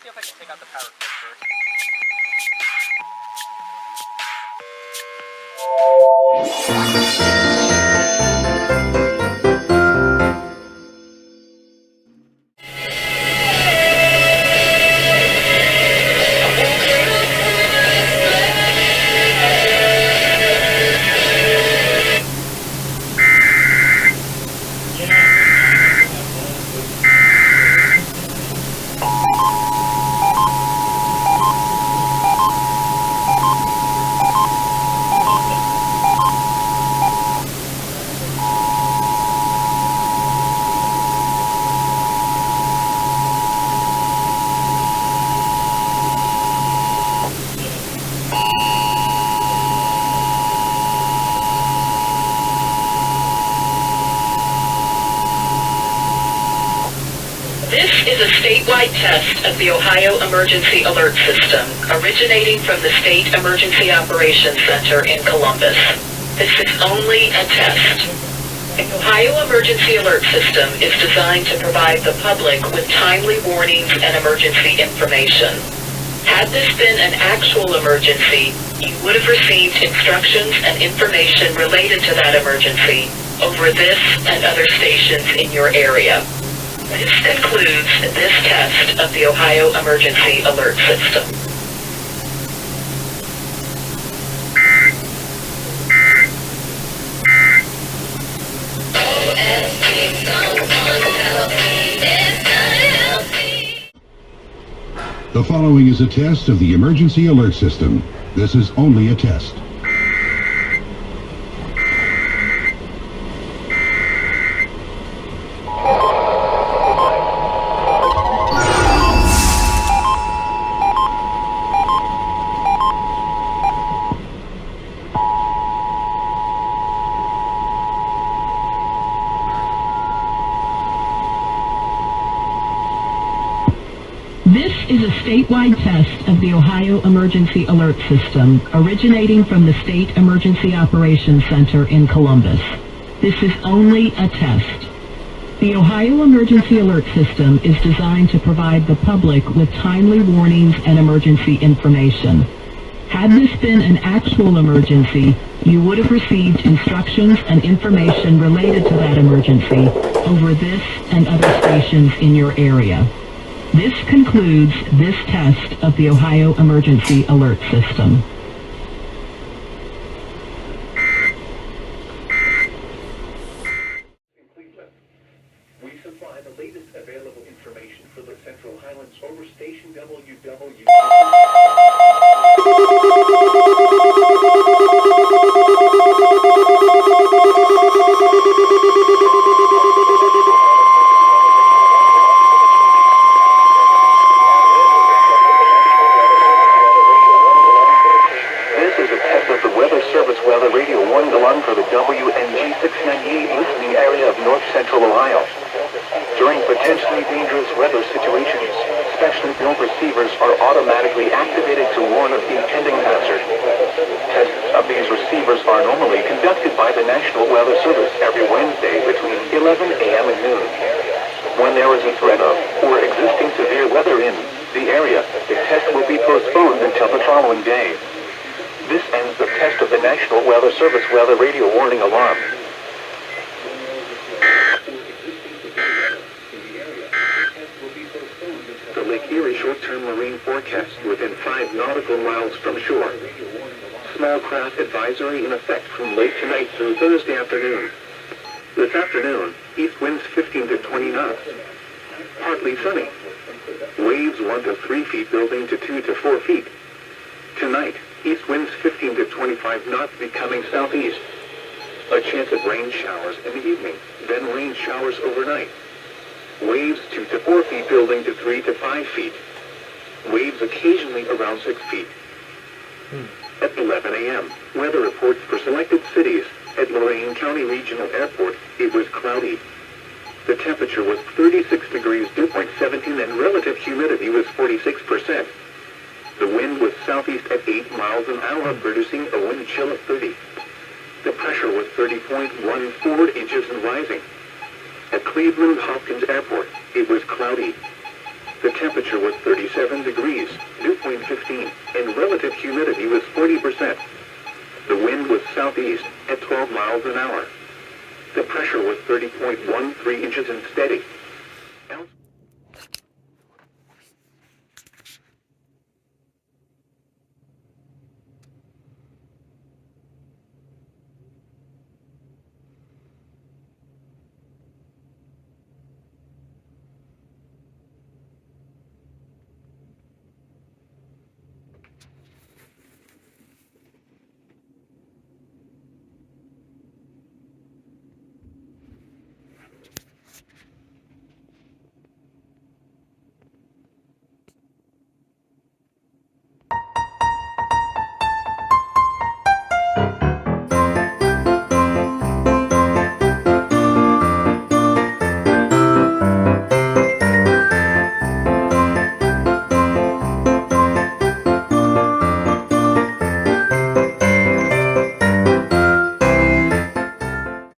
see if I can take out the power cord first. This is a statewide test of the Ohio Emergency Alert System, originating from the State Emergency Operations Center in Columbus. This is only a test. The Ohio Emergency Alert System is designed to provide the public with timely warnings and emergency information. Had this been an actual emergency, you would have received instructions and information related to that emergency over this and other stations in your area. This concludes this test of the Ohio Emergency Alert System. The following is a test of the Emergency Alert System. This is only a test. This is a statewide test of the Ohio Emergency Alert System, originating from the State Emergency Operations Center in Columbus. This is only a test. The Ohio Emergency Alert System is designed to provide the public with timely warnings and emergency information. Had this been an actual emergency, you would have received instructions and information related to that emergency over this and other stations in your area. This concludes this test of the Ohio Emergency Alert System. In Cleveland, we supply the latest available information for the Central Highlands over station WW. Weather Radio 1 Galun for the WNG 698 listening area of north central Ohio. During potentially dangerous weather situations, specially built receivers are automatically activated to warn of impending hazard. Tests of these receivers are normally conducted by the National Weather Service every Wednesday between 11 a.m. and noon. When there is a threat of or existing severe weather in the area, the test will be postponed until the following day. This ends the test of the National Weather Service weather radio warning alarm. The Lake Erie short-term marine forecast within 5 nautical miles from shore. Small craft advisory in effect from late tonight through Thursday afternoon. This afternoon, east winds 15 to 20 knots. Partly sunny. Waves 1 to 3 feet building to 2 to 4 feet. Tonight, east winds 15 to 25 knots becoming southeast. A chance of rain showers in the evening, then rain showers overnight. Waves 2 to 4 feet building to 3 to 5 feet. Waves occasionally around 6 feet. At 11 a.m., weather reports for selected cities. At Lorain County Regional Airport, it was cloudy. The temperature was 36 degrees, dew point 17, and relative humidity was 46%. The wind was southeast at 8 miles an hour, producing a wind chill of 30. The pressure was 30.14 inches and rising. At Cleveland Hopkins Airport, it was cloudy. The temperature was 37 degrees, dew point 15, and relative humidity was 40%. The wind was southeast at 12 miles an hour. The pressure was 30.13 inches and steady.